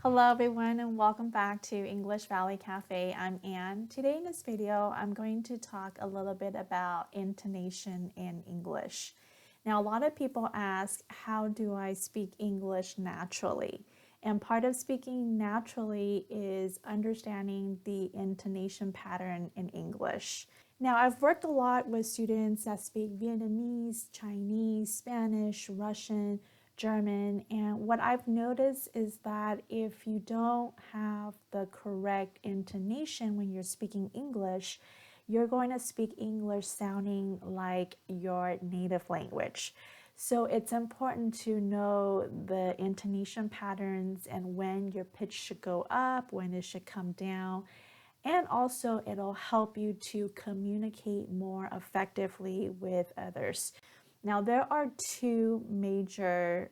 Hello everyone and welcome back to English Valley Cafe. I'm Anne. Today in this video, I'm going to talk a little bit about intonation in English. Now, a lot of people ask, how do I speak English naturally? And part of speaking naturally is understanding the intonation pattern in English. Now, I've worked a lot with students that speak Vietnamese, Chinese, Spanish, Russian, German, and what I've noticed is that if you don't have the correct intonation when you're speaking English, you're going to speak English sounding like your native language. So it's important to know the intonation patterns and when your pitch should go up, when it should come down. And also it'll help you to communicate more effectively with others. Now, there are two major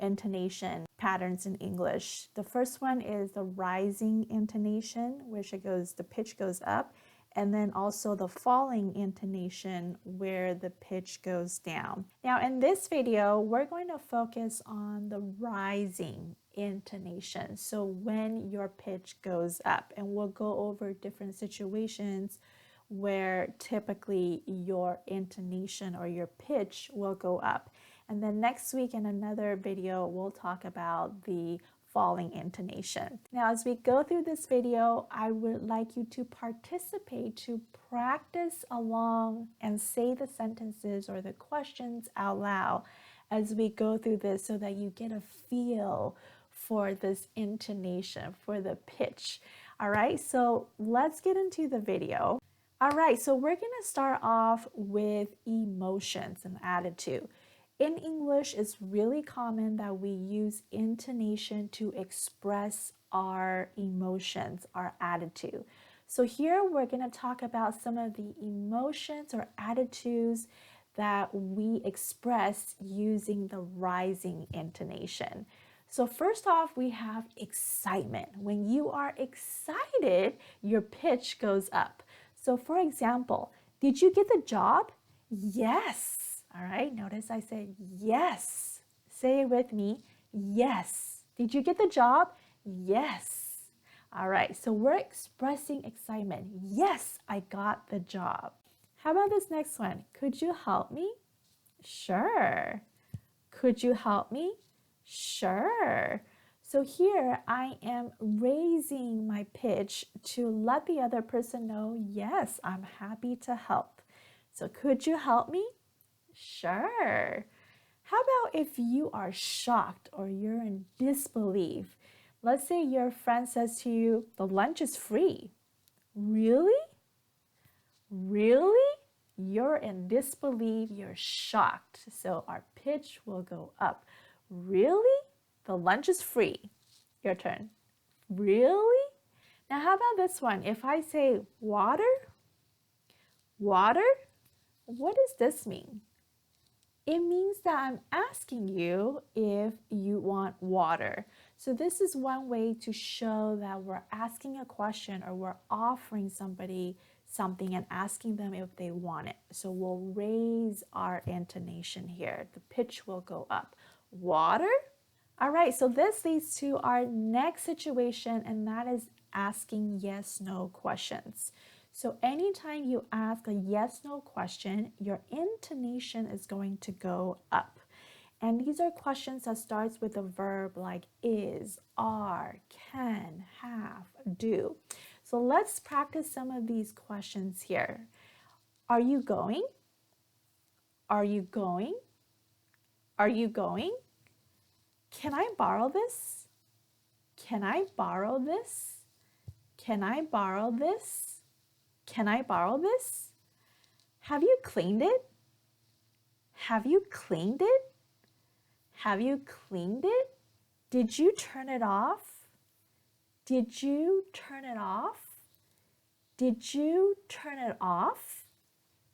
intonation patterns in English. The first one is the rising intonation, which the pitch goes up, and then also the falling intonation where the pitch goes down. Now, in this video, we're going to focus on the rising intonation. So when your pitch goes up, and we'll go over different situations where typically your intonation or your pitch will go up. And then next week in another video, we'll talk about the falling intonation. Now, as we go through this video, I would like you to participate, to practice along and say the sentences or the questions out loud as we go through this so that you get a feel for this intonation, for the pitch. All right, so let's get into the video. All right, so we're going to start off with emotions and attitude. In English, it's really common that we use intonation to express our emotions, our attitude. So here we're going to talk about some of the emotions or attitudes that we express using the rising intonation. So first off, we have excitement. When you are excited, your pitch goes up. So for example, did you get the job? Yes. All right, notice I said yes. Say it with me, yes. Did you get the job? Yes. All right, so we're expressing excitement. Yes, I got the job. How about this next one? Could you help me? Sure. Could you help me? Sure. So here I am raising my pitch to let the other person know, yes, I'm happy to help. So could you help me? Sure. How about if you are shocked or you're in disbelief? Let's say your friend says to you, the lunch is free. Really? Really? You're in disbelief, you're shocked. So our pitch will go up. Really? The lunch is free. Your turn. Really? Now, how about this one? If I say water, water, what does this mean? It means that I'm asking you if you want water. So this is one way to show that we're asking a question or we're offering somebody something and asking them if they want it. So we'll raise our intonation here. The pitch will go up. Water? All right, so this leads to our next situation, and that is asking yes/no questions. So anytime you ask a yes/no question, your intonation is going to go up. And these are questions that starts with a verb like is, are, can, have, do. So let's practice some of these questions here. Are you going? Are you going? Are you going? Can I borrow this? Can I borrow this? Can I borrow this? Can I borrow this? Have you cleaned it? Have you cleaned it? Have you cleaned it? Did you turn it off? Did you turn it off? Did you turn it off?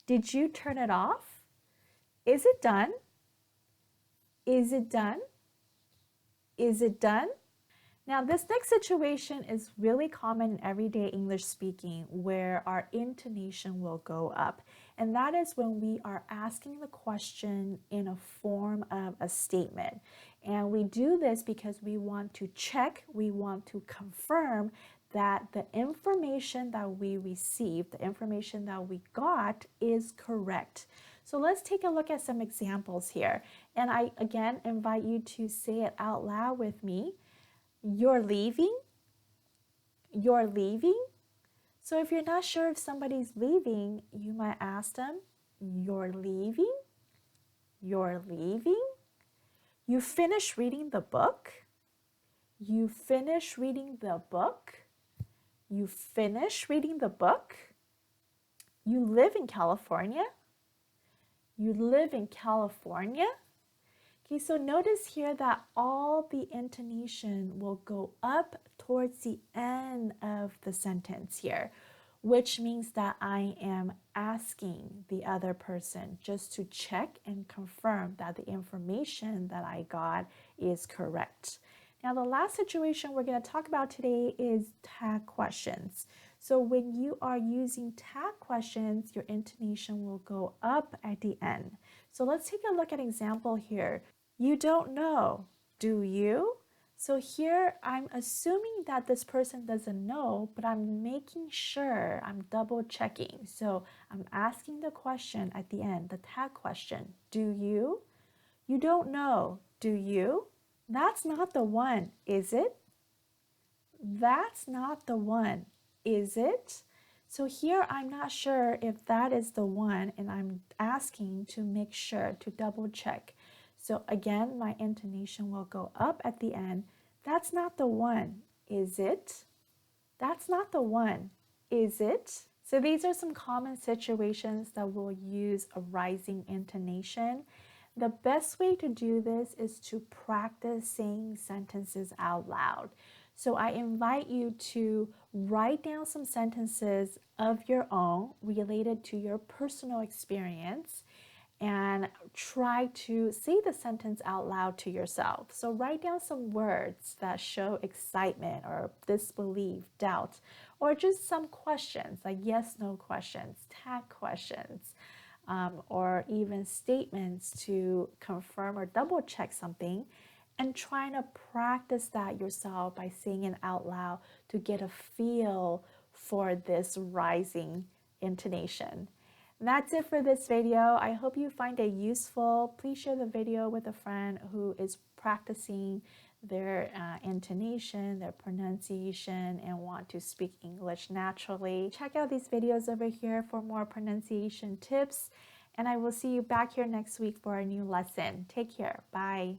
Did you turn it off? Is it done? Is it done? Is it done? Now, this next situation is really common in everyday English speaking where our intonation will go up. And that is when we are asking the question in a form of a statement. And we do this because we want to check, we want to confirm that the information that we received, the information that we got is correct. So let's take a look at some examples here. And I again invite you to say it out loud with me. You're leaving. You're leaving. So if you're not sure if somebody's leaving, you might ask them, you're leaving? You're leaving? You finish reading the book? You finish reading the book? You finish reading the book? You live in California? You live in California? Okay, so notice here that all the intonation will go up towards the end of the sentence here, which means that I am asking the other person just to check and confirm that the information that I got is correct. Now, the last situation we're going to talk about today is tag questions. So when you are using tag questions, your intonation will go up at the end. So let's take a look at an example here. You don't know, do you? So here I'm assuming that this person doesn't know, but I'm making sure, I'm double checking. So I'm asking the question at the end, the tag question, do you? You don't know, do you? That's not the one, is it? That's not the one, is it? So here I'm not sure if that is the one, and I'm asking to make sure to double check. So again, my intonation will go up at the end. That's not the one, is it? That's not the one, is it? So these are some common situations that will use a rising intonation. The best way to do this is to practice saying sentences out loud. So I invite you to write down some sentences of your own related to your personal experience and try to say the sentence out loud to yourself. So write down some words that show excitement or disbelief, doubt, or just some questions like yes/no questions, tag questions, or even statements to confirm or double check something, and trying to practice that yourself by saying it out loud to get a feel for this rising intonation. That's it for this video. I hope you find it useful. Please share the video with a friend who is practicing their intonation, their pronunciation, and want to speak English naturally. Check out these videos over here for more pronunciation tips, and I will see you back here next week for a new lesson. Take care. Bye.